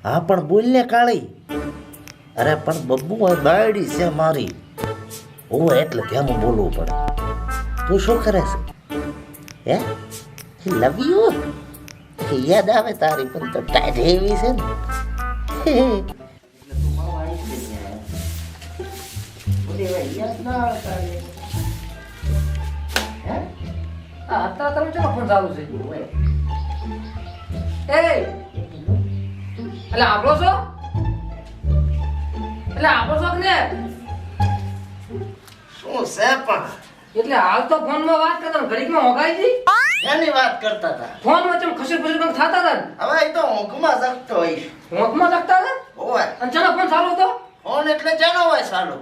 હા પણ બોલ ને કાળી. અરે પણ બબ્બુ આ બાયડી છે મારી. ઓ એટલે ધ્યાન બોલવું પડે. તું શું કરે છે? હે લવ યુ યાદ આવે તારી પણ તો ટાઈટ એવી છે ને. અત્યારે તમે ચલો ફોન ચાલુ છે એટલે આપણો છો ને શું છે પણ એટલે હાલ તો ફોનમાં વાત કરતા ઘડીકમાં હોગાઈ જી એની વાત કરતા હતા. ફોન વચ્ચે ખસી ખસી થતા હતા ને હવે એ તો ઊંઘમાં જગતો હોય. હોંકમાં લગતા હતા ઓય અને ચાલો ફોન ચાલુ હતો ફોન એટલે જાણો હોય સાલું.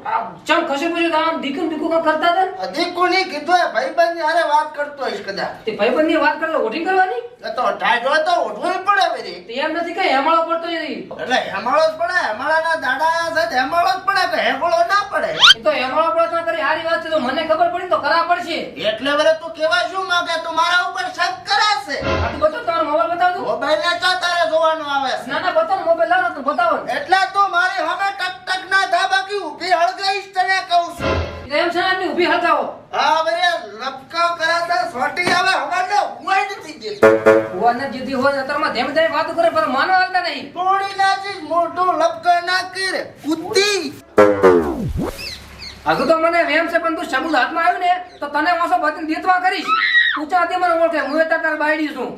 ચમ ખસી ખસી આમ દીકું કામ કરતા હતા દીકુની કીધું એ ભાઈબંધ હારે વાત કરતો હોઈશ કદાચ. તે ભાઈબંધની વાત કરતો વોટિંગ કરવાની એ તો ટાઈટ હોય તો ઉઠવું પડે વેરી. તે એમ નથી કે હેમાળો પડતો જ એટલે હેમાળો જ પડે. હેમાળાના દાડા છે તો હેમાળો જ પડે કે હેમાળો ના પડે. એ તો હેમાળો પડતો ના કરી સારી વાત છે તો મને ખબર પડી તો કરા પડશે એટલે વરે તું કેવા શું માંગે? તું મારા ઉપર શક કરે છે. આ તો બતાવો તમારો મોબાઈલ બતાવો તો મોબાઈલ ને ચા તારે જોવાનું આવે છે? ના ના બતાવો મોબાઈલ લાવો તો બતાવો એટલે તું મારી સામે ટક ટક ના થા બાકી ઊભી હળગાઈશ તને કહું છું. એમ છે ને ઊભી હલકાવો હા વરે લપકાવ કરાતા સોટી આવે હવાને ઉવાઈ નથી દેતી. ભુવાને જીધી હોય અત્યારમાં ધેમ ધેમ વાતો કરે પણ માનો હાલતા નહીં તોડી નાખી મોટું લપકા ના કરે કુત્તી. હજુ તો મને વેમ છે પણ તું શબુલ હાથમાં આવ્યું ને તો તને વાસો બતીને દેતવા કરીશ તું ચાતી મને ઓળખે હું એ તાર બાયડી છું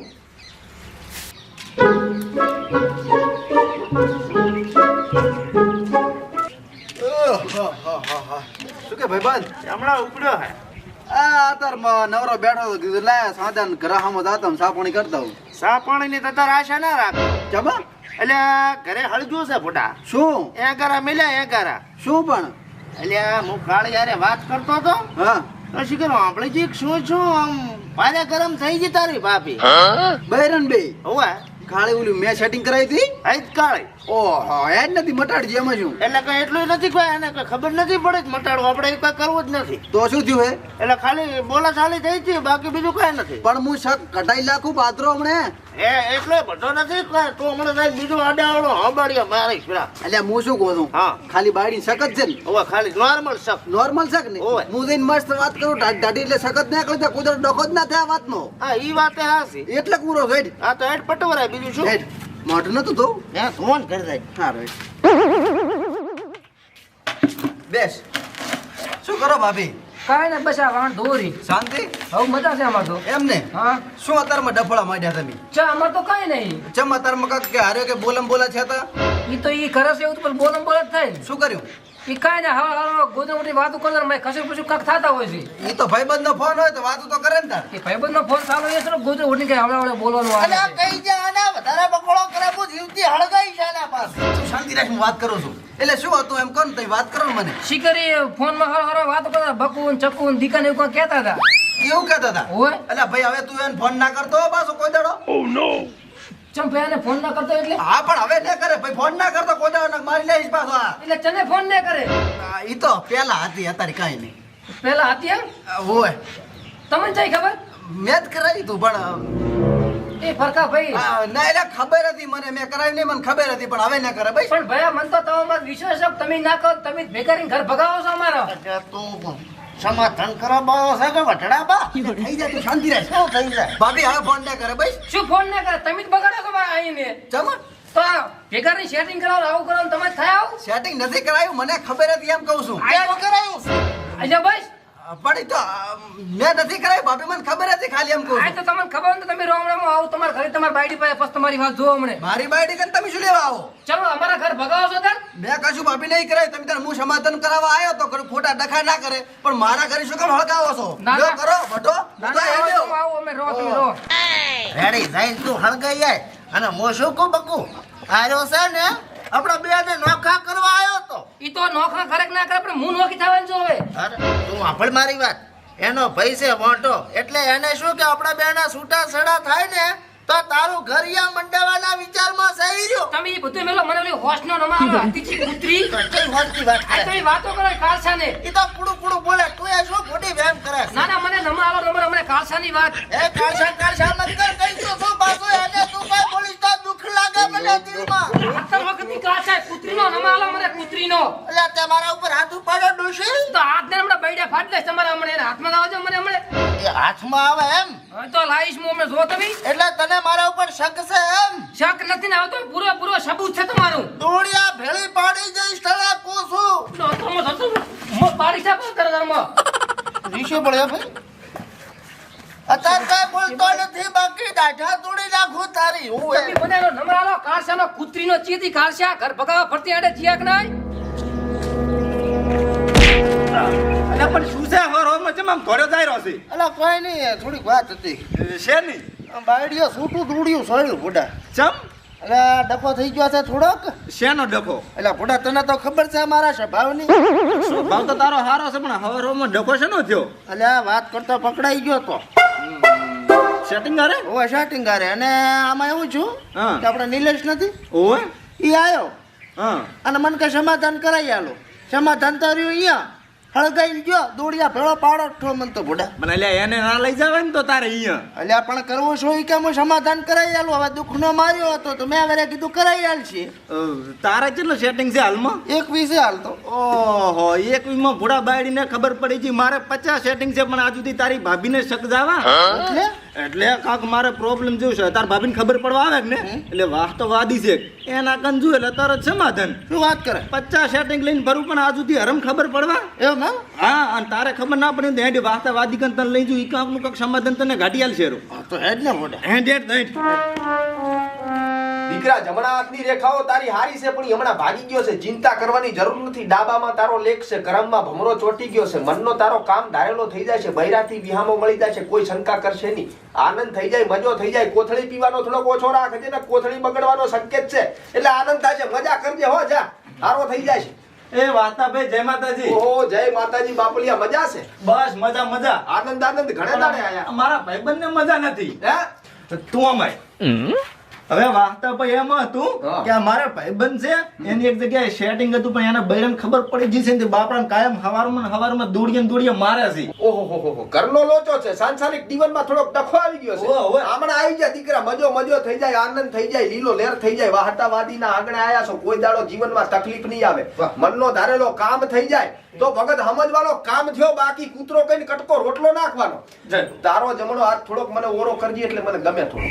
શું કે ભાઈબંધ હમણાં ઉપડ્યો હે. આ તારમાં નવરો બેઠો હતો કીધું લે સાદા ઘરાહામાં જાતા હું સાપણી કરતા હું સા પાણીની તો તાર આશા ના રાખ. જમા એટલે ઘરે હળગ્યું છે ફોટા. શું એ ગારા મેલ્યા એ ગારા. શું પણ એટલે હું કાળી યારે વાત કરતો હતો હા તો શીખર આપણે જી શું શું આમ ભારે ગરમ થઈ ગઈ તારી ભાભી. બૈરન બે હોવે કાળી ઓલી મેં સેટિંગ કરાવી હતી આજ કાળી. ઓહો એ જ નથી મટાડજી એમાં શું એટલે કઈ એટલું નથી કોઈ એને કઈ ખબર નથી પડે જ મટાડવું આપણે કઈ કરવું જ નથી. તો શું થયું હે એટલે ખાલી બોલા ચાલી થઈ છે બાકી બીજું કઈ નથી. પણ હું શક કટાઈ લાખું પાત્રો હમણે એ એટલે બધો નથી કઈ. તું હમણાં સાહેબ બીજું આડાવડો હંભાળીએ મારે પેલા. એટલે હું શું કહું છું હા ખાલી બાયડી સખત છે ને હવે ખાલી નોર્મલ શક. નોર્મલ છે ને ઓય. હું જઈને મસ્ત વાત કરું દાઢી એટલે સખત ના કરું કુદર ડખો જ ના થાય આ વાતનો હા ઈ વાત હાસી. એટલે પૂરો હેડ આ તો હેડ પટવરાય બીજું શું. હેડ મોઢું નતું તો હે ફોન કરી દે. હા હેડ બેસ શું કરો ભાભી કાંઈ ને બસ આ વાણ દોરી શાંતિ હવે મજા છે અમાર તો એમ ને હા શું અત્યારમાં ડફળા માંડ્યા તમે ચા અમાર તો કાંઈ નહીં ચમ અત્યારમાં કાંક કે હાર્યો કે બોલમ બોલા છે હતા ઈ તો ઈ કરે છે એવું તો પણ બોલમ બોલ જ થાય ને શું કર્યું ઈ કાંઈ ને હવે ગોદમ મોટી વાતો કરે મેં ખસી પછી કાંક થતા હોય છે ઈ તો ભાઈબંધ નો ફોન હોય તો વાતું તો કરે ને તાર એ ભાઈબંધનો ફોન ચાલુ છે ને ગોદમ મોટી કઈ હવડા બોલવાનું અને આવે આ કઈ જા આના વધારે બકોળો કરે હું જીવતી હળગાઈ છે આના પાસ. તું શાંતિ રાખ હું વાત કરું છું એટલે શું હતું એમ કહો ને તઈ વાત કરો ને મને શિકરી ફોનમાં હર વાતો કરતા બકુન ચકુન દીકાને એવું કાંઈ કહેતા હતા એવું કહેતા હતા હોય એટલે ભાઈ હવે તું એને ફોન ના કરતો હો પાછો કોઈ દાડો ચમ ભાઈને ફોન ના કરતો એટલે હા પણ હવે ન કરે ભાઈ ફોન ના કરતો કોઈ દાડો મારી લઈશ પાછો આ એટલે તને ફોન ન કરે ઈ તો પેલા હતી અત્યારે કાંઈ નહીં પેલા હતી એમ હોય તમને ચાઈ ખબર મેં જ કરાવી તું પણ એ ફરકા ભાઈ ના એટલે ખબર હતી મને મેં કરાવી નહીં મને ખબર હતી પણ હવે ના કરે ભાઈ પણ ભયા મન તો તમારો વિશ્વાસ છે કે તમે ના કરો તમે ભેગા રહીને ઘર ભગાવો છો અમારા એટલે તું સમાધાન કરવા બાવો છે કે વઢડા બા? થઈ જાય તું શાંતિ રાખ શું થઈ જાય? ભાભી હવે ફોન ના કરે ભાઈ શું ફોન ના કરે તમે જ બગાડો છો ભાઈ આઈને જમા તો આ ભેગા રહીને સેટિંગ કરાવો આવું કરો તમે થાય આવું સેટિંગ નથી કરાયું મને ખબર હતી એમ કહું છું ક્યાં કરાયું છે? આજે બસ પણ ઈ તો મેં નથી કરાયું ભાભી મને ખબર હતી ખાલી એમ કહું આ છું તો તમને ખબર હોય ને તો તમે રોમડામાં આવો તમારા ઘરે તમારી બાયડી પાસે પછી તમારી વાત જોવો હમણે મારી બાયડી કન તમે શું લેવા આવો ચલો અમારા ઘર ભગાવો છો તાર મેં કશું ભાભી નહીં કરાય તમે તાર હું સમાધાન કરાવવા આવ્યો તો ખોટા ડખા ના કરે પણ મારા ઘરે શું કામ હળગાવો છો ના, લ્યો ના. કરો બટો ના ના આવો, આવો અમે રો તમે રો રેડી જઈને તું હળગાઈ જાય અને મોશું કો બકુ આર્યો છે ને આપડા બે ને નોખા કરવા આવ્યો તો. ઈ તો નોખા ખરેક ના કરે પણ હું નોખી થવાનું છું હવે અરે તું સાંભળ મારી વાત. એનો ભાઈ છે મોટો એટલે એને શું કે આપડા બે ના છૂટા છેડા થાય ને તો તારું ઘરિયા મંડાવાના વિચારમાં સહી રહ્યો. તમે ઈ બધું મેલો મને ઓલી હોશનો નમાવો હતીજી કૂતરી કઈ વાતની વાત આ કરે? તો ઈ વાતો કરે કાળસાને ઈ તો કુડું કુડું બોલે. તું એ શું ખોટી વેમ કરે છે? ના ના મને નમાવો નંબર મને કાળસાની વાત એ કાળસા કાળસા મત કર. કઈ તો શું પાછું એને તું કઈ બોલીશ તો દુઃખ લાગે લે મને દિલમાં. આતમ વખતની કાચ છે કૂતરીનો નમાલો મને કૂતરીનો અલ્યા તે મારા ઉપર હાથ ઉપાડો ડોશી. તો હાથને હમણાં બૈડા ફાડી દઈશ તમારા હમણાં એને હાથમાં લાવજો મને હમણાં એ હાથમાં આવે એમ હવે તો લાઈશ હું હમણાં જો તમે એટલે તને મારા ઉપર શક છે એમ. શક નથી ને આવતો પૂરો સબૂત છે તમારું દોડિયા ભેળી પાડી જઈશ તને પૂછું. તો તમે થતો મો પાડી છે પર ઘરમાં રીશો પડ્યો ભાઈ. અત્યારે કઈ બોલતો નથી બાકી દાઢા તોડી નાખું તારી હું તમે બધાનો નમરાલો કાળસાનો કૂતરીનો ચીતી કાળસા ઘર ભગાવા ફરતી આડે જીયા કે નાય અલ્યા પણ શું છે હવાર હવારમાં ચમ આમ ઘોડો જાય રહ્યો છે અલા કોઈ નહીં થોડીક વાત હતી. છે નહીં આમ બાયડીઓ છૂટું દોડ્યું સોળ્યું ભૂડા. ચમ એટલે ડખો થઈ ગયો છે થોડોક. શેનો ડખો એટલે ભૂડા તને તો ખબર છે મારા સ્વભાવની. સ્વભાવ તો તારો હારો છે પણ હવાર હવારમાં ડખો શેનો થયો એટલે આ વાત કરતો પકડાઈ ગયો તો સેટિંગ કરે ઓવે સ્ટાર્ટિંગ કરે. અને આમાં એવું છું હા. કે આપણે નિલેશ નથી ઓય ઈ આવ્યો હા અને મને કે સમાધાન કરાવી આલો. સમાધાન તો રહ્યું અહીંયા હળગાઈ ગયો દોડિયા ભેળો પાડો ઠો મન તો ભૂડા. પણ અલ્યા એને ના લઈ જવાય ને તો તારે અહીંયા અલ્યા પણ કરવું શું ઈ કે હું સમાધાન કરાવી આલું. હવે દુઃખનો માર્યો હતો તો મેં હવે કીધું કરાવી આલશે. તારે કેટલું સેટિંગ છે હાલમાં 21 હાલ તો. ઓહો એક વીકમાં ભૂડા બાયડીને ખબર પડી છે મારે 50 સેટિંગ છે પણ આજ સુધી તારી ભાભીને શક જાવા એટલે એટલે કાક મારે પ્રોબ્લેમ જેવું છે તાર ભાભીને ખબર પડવા આવે કે ને એટલે વાહ તો વાદી છે એના કંજુ એટલે તરત સમાધાન શું વાત કરે 50 સેટિંગ લઈને ભરું પણ આજ સુધી હરમ ખબર પડવા એમ હા? હા અને તારે ખબર ના પડે તો હેડ વાહતા વાદી કન તને લઈ જુ ઈ કાકનું કાક સમાધાન તને ગાડી આલ શેરો તો હેડ ને ભૂડા. હેડ હેડ હેડ દીકરા જમણા હાથની રેખાઓ તારી હારી છે પણ ઈ હમણાં ભાગી ગયો છે. ચિંતા કરવાની જરૂર નથી. ડાબામાં તારો લેખ છે, કરમમાં ભમરો ચોટી ગયો છે, મનનો તારો કામ ધારેલો થઈ જાય છે, બૈરાથી વિહામો મળી જાય છે, કોઈ શંકા કરશે નહીં. આનંદ થઈ જાય, મજો થઈ જાય. કોથળી પીવાનો થોડોક ઓછો રાખજે ને કોથળી બગડવાનો સંકેત છે એટલે આનંદ થાય છે. મજા કરજે હો જા સારો થઈ જાય છે. એ વાતા ભાઈ જય માતાજી ઓહો જય માતાજી બાપલિયા મજા છે. બસ મજા મજા આનંદ આનંદ ઘણે દાડે આયા મારા ભાઈબંધને મજા નથી હે તું અમાય હવે વાહતા ભાઈ એમ હતું હા. કે આ મારા ભાઈબંધ છે એની એક જગ્યાએ સેટિંગ હતું પણ એના બૈરાને ખબર પડી ગઈ છે ને બાપરાને કાયમ હવારમાં દોડીએ મારે છે ઓહો હો હો ઘરનો લોચો છે. સાંસારિક જીવનમાં થોડોક ડખો આવી ગયો છે. ઓહો, ઓહો. હમણાં આવી જાય દીકરા મજો થઈ જાય, આનંદ થઈ જાય, લીલો લેર થઈ જાય. વાહતાવાદીના આંગણે આયા છો, કોઈ દાડો જીવનમાં તકલીફ નહીં આવે. વાહ. મનનો ધારેલો કામ થઈ જાય તો ભગત સમજવાનો કામ થયો. બાકી કૂતરો કઈને કટકો રોટલો નાખવાનો. જય. તારો જમણો હાથ થોડોક મને ઓરો કરજે એટલે મને ગમે થોડો.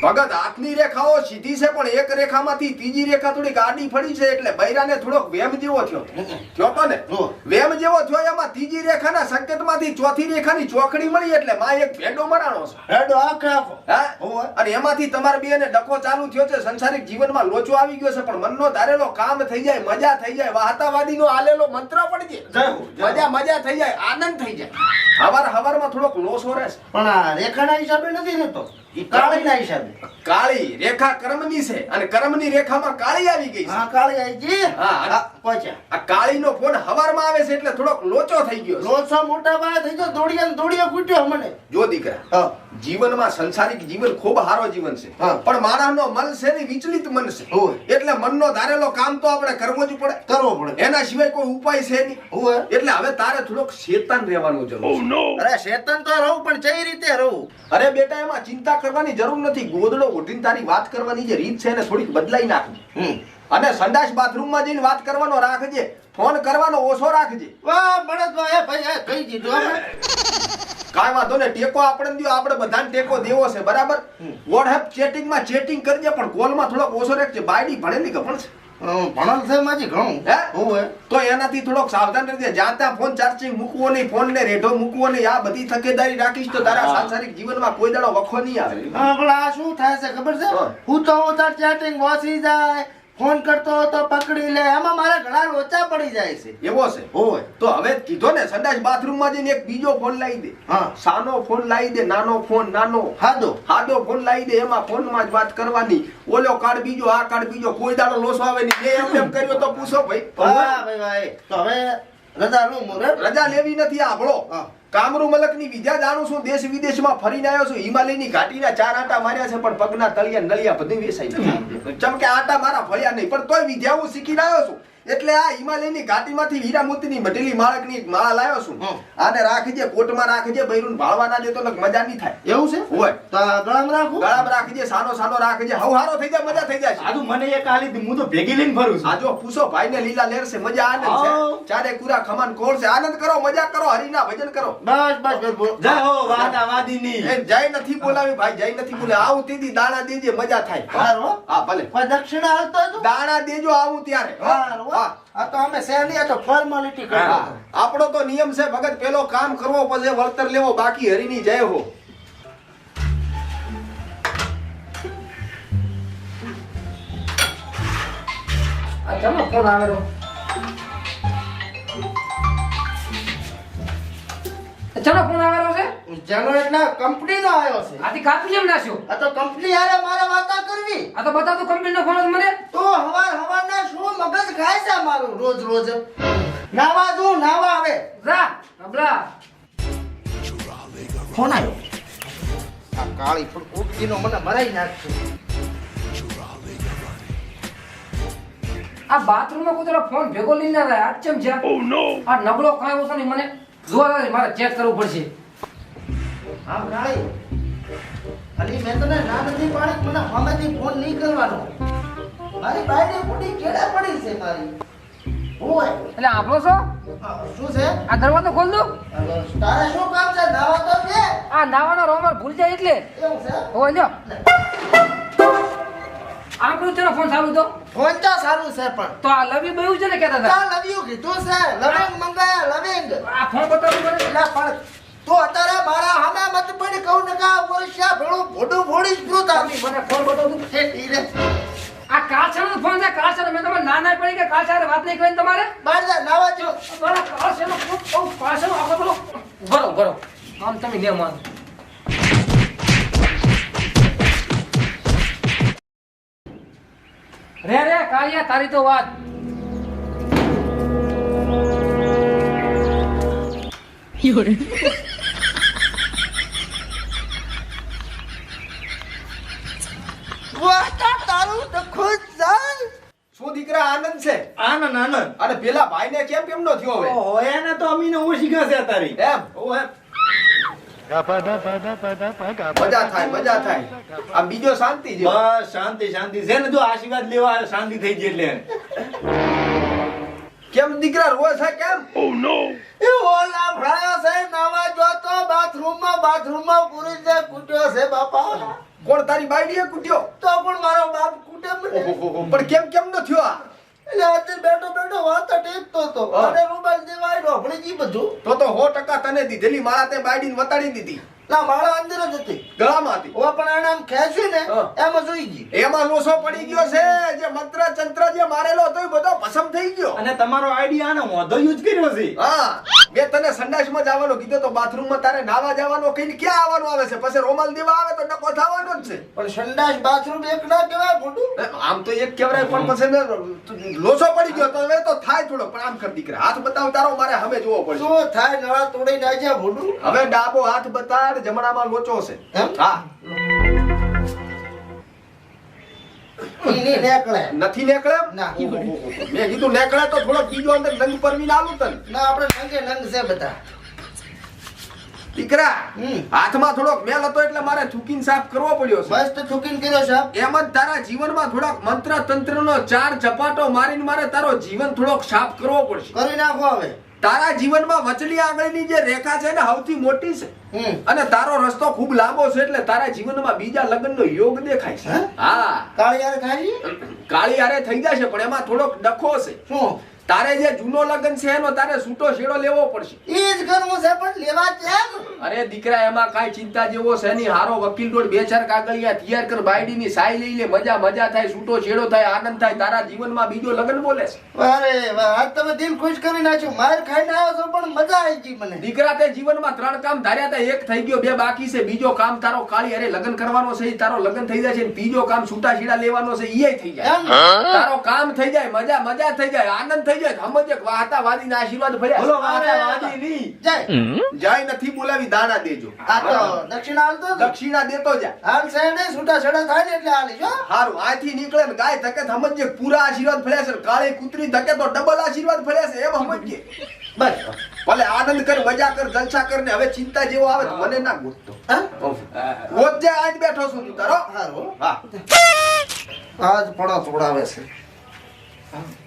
ભગત હાથની રેખાઓ સીધી છે પણ એક રેખામાંથી ત્રીજી રેખા થોડી આડી ફળી છે એટલે બૈરાને થોડોક વેમ જેવો થયો તો ને વેમ જેવો થયો. એમાં ત્રીજી રેખાના સંકેતમાંથી ચોથી રેખાની ચોકડી મળી એટલે માં એક ભેડો મરાણો છે. હેડ આખે આખો. હા અને એમાંથી તમારે બેને ડખો ચાલુ થયો છે. સંસારિક જીવનમાં લોચો આવી ગયો છે પણ મનનો ધારેલો કામ થઈ જાય, મજા થઈ જાય. વાહતાવાદીનો આલેલો મંત્ર પડી જાય, મજા થઈ જાય, આનંદ થઈ જાય. હવારમાં થોડોક લોસો રહેશે. પણ આ રેખાના હિસાબે નથી રહેતો ઈ કાળીના હિસાબે. કાળી રેખા કર્મની છે અને કર્મની રેખામાં કાળી આવી ગઈ છે. હા કાળી આઈ જી. હા. હા પહોંચ્યા. આ કાળીનો ફોન હવારમાં આવે છે એટલે થોડોક લોચો થઈ ગયો છે. લોચો મોટા ભાઈ થઈ ગયો દોડિયા કૂટ્યો મને. જો દીકરા હા જીવનમાં સંસારિક જીવન ખૂબ સારો જીવન છે હા. પણ માણસનો મન છે ને વિચલિત મન છે. હોય. એટલે મનનો ધારેલો કામ તો આપણે કરવો જ પડે. કરવો પડે. એના સિવાય કોઈ ઉપાય છે નહીં. હોય. એટલે હવે તારે થોડોક શેતાન રહેવાનું જરૂર છે. અરે શેતન તો રહું પણ કઈ રીતે રહું. અરે બેટા એમાં ચિંતા કરવાની જરૂર નથી. ગોદડો ઉઠીને તારી વાત કરવાની જે રીત છે એને થોડીક બદલાઈ નાખવી. અને સંડાસ બાથરૂમમાં જઈને વાત કરવાનો રાખજે. ફોન કરવાનો ઓછો રાખજે. વાહ બળદભાઈ ભાઈ કહી દીધું આપણે. કાંઈ વાંધો ને ટેકો આપણે દ્યો. આપણે બધાને ટેકો દેવો છે બરાબર. વોટ્સએપ ચેટિંગમાં ચેટિંગ કરજે પણ કોલમાં થોડોક ઓછો રાખજે. બાયડી ભણેલી ખબર છે ભણલ છે માજી ઘણું. હે હોય. તો એનાથી થોડોક સાવધાન રહેજે. જ્યાં ત્યાં ફોન ચાર્જિંગ મૂકવો નહીં, ફોન ને રેઢો મૂકવો નહીં. આ બધી તકેદારી રાખીશ તો તારા સાંસારિક જીવનમાં કોઈ દાડો વખો નહીં આવે. પણ આ શું થાય છે ખબર છે હા. હું તો તાર ચેટિંગ વાંચી જાય ફોન કરતો તો પકડી લે એમાં મારે ઘણા લોચા પડી જાય છે. એવો છે હોય. તો હવે કીધો ને સંડાસ બાથરૂમમાં જઈને એક બીજો ફોન લાવી દે. હા. સાનો ફોન લાવી દે, નાનો ફોન, નાનો હાદો. હાદો ફોન લાવી દે. એમાં ફોનમાં જ વાત કરવાની. ઓલો કાર્ડ બીજો, આ કાર્ડ બીજો, કોઈ દાડો લોસો આવે નહીં. મેં એમ કર્યો તો પૂછો ભાઈ. વાહ ભાઈ ભાઈ તો હવે રજા લઉં મોરે. રજા લેવી નથી. આભળો હા. કામરૂ મલકની વિદ્યા જાણું છું. દેશ વિદેશમાં ફરીને આવ્યો છું. હિમાલયની ઘાટીના 4 આંટા માર્યા છે પણ પગના તળિયા નળિયા બધું વેસાઈ ગયા. ચમકે આંટા મારા ફળ્યા નહીં પણ તોય વિદ્યા હું શીખીને આવ્યો છું. એટલે આ હિમાલયની ઘાટીમાંથી હીરા મોતીની મઢેલી માળકની એક માળા લાવ્યો છું. આને રાખજે, કોટમાં રાખજે, બૈરું ભાળવા ના દેતો એટલે મજા નહીં થાય. એવું છે હોય તો આ ગળામાં રાખું ગળામાં રાખજે, સાનો સાનો રાખજે, હવહારો થઈ જાય, મજા થઈ જાય. આજુ મને એક આલી હતી, હું તો ભેગી લઈને ફરું છું. આ જો પૂછો ભાઈને લીલા લેર છે, મજા આનંદ છે. આવ. ચારે કુરા ખમાન કોળ છે, આનંદ કરો, મજા કરો, હરિના ભજન કરો. બસ બસ બસ જય હો વાદા વાદીની. એ જય નથી બોલાવી ભાઈ, જય નથી બોલે. આવું તીધી દાણા દેજે, મજા થાય. હારું, હો. હા ભલે, કોઈ દક્ષિણા હાલતો હતો દાણા દેજો આવું ત્યારે. હારું, હો. હા. આ તો અમે શહેરની આ તો ફોર્માલિટી કરી હા. આપણો તો નિયમ છે ભગત, પેલો કામ કરવો પછી વળતર લેવો, બાકી હરિની જય હો. આ ચલો ફોન આવેલો. ચલો ફોન આવેલો છે. જેનો એટલે કંપનીનો આવ્યો છે આથી કાપી જેમ નાખ્યો. આ તો કંપની હારે મારે વાતા કરવી આ તો બતાવ તું કંપનીનો ફોન જ મને. તો હવારના શું મગજ ખાય છે મારું રોજ રોજ નાવા દઉં નાવા આવે જા અબલા. ફોન આવ્યો આ કાળી પણ ઉગીનો મને મરાઈ નાખશે આ બાથરૂમમાં કોઈ તારો ફોન ભેગો લઈને ના આ ચમ છે. આ નબળો કાંઈ ઓછો નહીં, મને જોવા દે, મારે ચેક કરવું પડશે. હા કાળી અલી મેં તને ના નથી પાડી મને હમેથી ફોન નહીં કરવાનો મારી બાયડી ફૂટી કેડે પડી છે મારી ઓય એટલે આપણો છો શું છે આ દરવાજો ખોલ દો. તારે શું કામ છે નાવા તો છે આ નાવાનો રોમર ભૂલ જાય એટલે એવું છે હોય લ્યો. આપણું તેનો ફોન ચાલુ તો ફોન તો સારું છે પણ તો આ લવી બયું છે ને કહેતા હતા. તા લવ્યું કીધું છે લવિંગ મંગાયા લવિંગ આ ફોન બતાવું મને. એટલે પણ તો અત્યારે મારા સામે મત પડી કહું ને કે વર્ષા ભેળું ભોડું ભોડી જ પૂરું તામી મને ફોન બતાવું. છે ઈ આ કાળસાનો ફોન છે. કાળસાનો મેં તમને ના ના પડી કે કાળસાને વાત નહીં કરી તમારે. બહાર જા નાવા જો બરા કાળસાનો ફોન બહુ કાળસાનો આખો પેલો ભરો ભરો આમ તમે ને માનો. રે રે કાળિયા તારી તો વાત. વાતા તારું તો ખુદ જાય શું દીકરા આનંદ છે? આનંદ આનંદ. અને પેલા ભાઈને કેમ નો થયો હવે? ઓહો, એને તો અમીને ઓછી ગસે તારી. એમ ઓહો. મજા થાય, મજા થાય. આ બીજો શાંતિ છે. બસ શાંતિ શાંતિ છે ને, જો આશીર્વાદ લેવા આવ્યો, શાંતિ થઈ ગઈ એટલે એને. કેમ દીકરા રોવે છે કેમ? એ ઓલા ભરાયો છે નાવા જો તો બાથરૂમમાં પૂરી જે કૂટ્યો છે બાપા કોણ તારી બાયડીએ કૂટ્યો? તો પણ મારો બાપ કૂટે મને ઓહોહો, પણ કેમ નો થયો આ? એટલે આજે બેઠો બેઠો વાત ટેકતો હતો હા. અને રૂમાલ દેવાય ઢોકળી જી બધું તો 100% તને દીધેલી માળા તે બાયડીને વતાડી દીધી. ના માળા અંદર જ હતી ગળામાં હતી. ઓ પણ એને આમ ખેંચ્યું ને હા. એમાં જોઈ ગઈ એમાં લોસો પડી ગયો છે. જે મંત્ર ચંત્ર જે મારેલો હતો એ બધો ભસ્મ થઈ ગયો. અને તમારો આઈડિયા આનો મોઢો યુઝ કર્યો છે. હા, મેં તને સંડાસમાં જવાનું કીધું તો બાથરૂમમાં તારે નાવા જવાનો કહીને ક્યાં આવવાનું આવે છે? પછી રોમાલ દેવા આવે તો ડકો થવાનો જ છે. પણ સંડાસ બાથરૂમ એક ના કહેવાય મોટું આમ તો એક કહેવાય પણ પછી લોસો પડી ગયો તો હવે તો થાય થોડો. પણ આમ કર દીકરા, હાથ બતાવ તારો, મારે હવે જોવો પડશે. શું થાય નળા તોડી નાખ્યા મોટું હવે ડાબો હાથ બતાડ, જમણામાં લોચો છે. એમ? હા, ઈ નહીં નીકળે નથી નીકળે? ના. મેં કીધું નીકળે તો થોડો બીજો અંદર નંગ પરવીને આલું તને. ના આપણે નંગે નંગ છે બધા દીકરા, હમ. હાથમાં થોડોક મેલ હતો એટલે મારે થૂકીને સાફ કરવો પડ્યો છે. બસ તો ચૂકીને કર્યો સાહેબ એમ જ તારા જીવનમાં થોડોક મંત્ર તંત્રનો 4 ઝપાટો મારીને મારે તારો જીવન થોડોક સાફ કરવો પડશે. કરી નાખો હવે તારા જીવનમાં વચલી આંગળીની જે રેખા છે ને સૌથી મોટી છે. અને તારો રસ્તો ખૂબ લાંબો છે એટલે તારા જીવનમાં બીજા લગ્નનો યોગ દેખાય છે. હે? હા, કાળી યાર ખાઈ કાળી હારે થઈ જશે પણ એમાં થોડોક ડખો છે. શું તારે જે જૂનો લગ્ન છે એનો તારે છૂટો છેડો લેવો પડશે. ઈ જ કરવું છે પણ લેવા કેમ અરે દીકરા, એમાં કાંઈ ચિંતા જેવો છે નહીં. હારો વકીલ જોડે 2-4 કાગળિયા તૈયાર કર, બાયડીની સાઈ લઈ લે, મજા થાય, છૂટો છેડો થાય, આનંદ થાય. તારા જીવનમાં બીજો લગ્ન બોલે છે. અરે વાહ આજ તમે દિલ ખુશ કરી નાખ્યું માર ખાઈને આવ્યો છો પણ મજા આવી ગઈ મને દીકરા, તે જીવનમાં 3 કામ ધાર્યા હતા, એક થઈ ગયો, 2 બાકી છે. બીજો કામ તારો કાળી હારે લગ્ન કરવાનો છે, ઈ તારો લગ્ન થઈ જાય છે. બીજો કામ છૂટા છેડા લેવાનો છે, ઈ થઈ જાય. એમ તારો કામ થઈ જાય, મજા થઈ જાય, આનંદ થઈ જાય. સમજ એક વાહતા વાદીના આશીર્વાદ ભર્યા. બોલો વાદા વાદી ની. જાય જય નથી બોલાવી ખાલી દાણા દેજો આ તો દક્ષિણા હાલતો જ. દક્ષિણા દેતો જા હાલ છે નહીં, છૂટા છેડા થાય ને એટલે હાલી જો. હારું આથી નીકળે ને ગાય ધકે સમજજે પૂરા આશીર્વાદ ફળ્યા છે કાળી કૂતરી ધકે તો ડબલ આશીર્વાદ ફળ્યા છે એમ સમજજે બસ ભલે આનંદ કર મજા કર જલસા કર ને હવે ચિંતા જેવો આવે તો મને ના ગોતતો હા? ગોતજે આજ બેઠો છું તું તારો હારું. હા આજ પડો તોડાવે છે.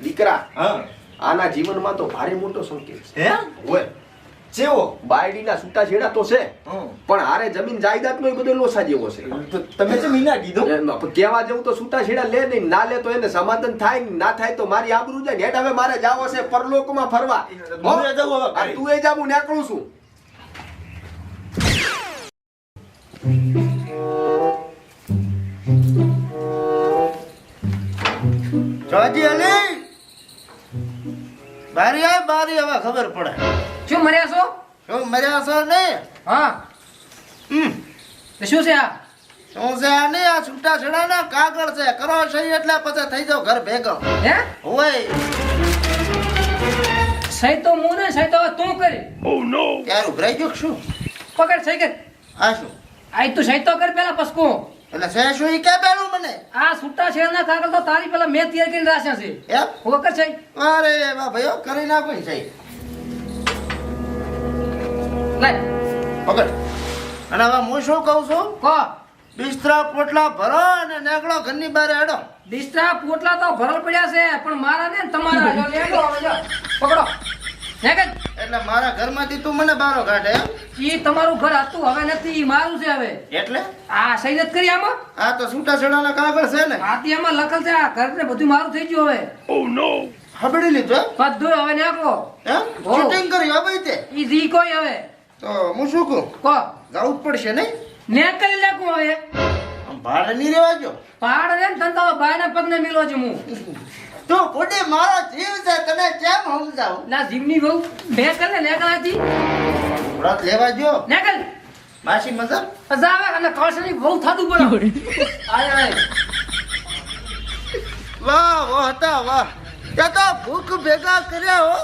દીકરા હા આના જીવનમાં તો ભારે મોટો સંકેત છે હે હોય ચેવો બાયડીના છૂટા છેડા તો છે હમ. પણ હારે જમીન જાયદાદ નો બધો લોસા જેવો છે તો તમે જે મીના કીધું એમ પણ કહેવા જેવું તો છૂટા છેડા લે નહીં ના લે તો એને સમાધાન થાય ને ના થાય તો મારી આબરૂ જાય ને હેઠ હવે મારે જાવો છે પરલોકમાં ફરવા હો? હું એ જાઉં હવે. આ તું એ જા હું નીકળું છું જોજી અલી બારી આય બારી હવે ખબર પડે. શું મર્યા છો? શું મર્યા છો નહીં? હા તો શું છે આ? શું છે આ નહીં, આ છૂટા છેડાના કાગળ છે. કરો સહી એટલે પછી થઈ જાવ ઘર ભેગો. હે હોય સહી તો હું ને સહી તો હવે તું કરી. ત્યારે ઉભરાઈ ગયો કે શું? પકડ સહી કર. આ શું આઈ તું સહી તો કર પેલા પસકું. એટલે છે શું ઈ કે પેલું મને આ છૂટા છેડાના કાગળ તો તારી પેલા મેં તૈયાર કરીને રાખ્યા છે. એમ? હું કર સહી. અરે વાહ ભાઈઓ કરી નાખો ને સહી. લાય પકડ. અને હવે હું શું કહું છું, કો બિસ્તરા પોટલા ભરો અને નીકળો ઘરની બહાર હેડો. બિસ્તરા પોટલા તો ભરલ પડ્યા છે પણ મારા ને તમારા જો લેજો હવે જો પકડો નેકજ. એટલે મારા ઘરમાંથી તું મને બારો કાઢે એમ? ઈ તમારું ઘર હતું હવે નથી, ઈ મારું છે હવે. એટલે આ સહી નથી કરી આમાં. આ તો છૂટા છેડાના કાગળ છે ને, આથી આમાં લખલ છે આ ઘર ને બધું મારું થઈ ગયું હવે. હબડી લીધું એમ? બધું હવે નેકળો. એમ હો. શૂટિંગ કરી હવે તે ઈ જી કોઈ હવે તો હું શું કહું, કો જવું જ પડશે નહીં? નેકળી નાખું હવે. આમ ભાડે નહીં રહેવા જો. પહાડ રે ને તને તો બાયના પગને મિલો છે હું. તું ખોટી મારો જીવ છે, તને કેમ સમજાવું? ના જીમની બહુ બે કર ને નેકળાથી વ્રત લેવા જો નેકળ. માસી મજા. જાવે અને કળશની બહુ થાતું પડે. આય આય વાહ વાહ હતા વાહ, તે તો ભૂખ ભેગા કર્યા હો.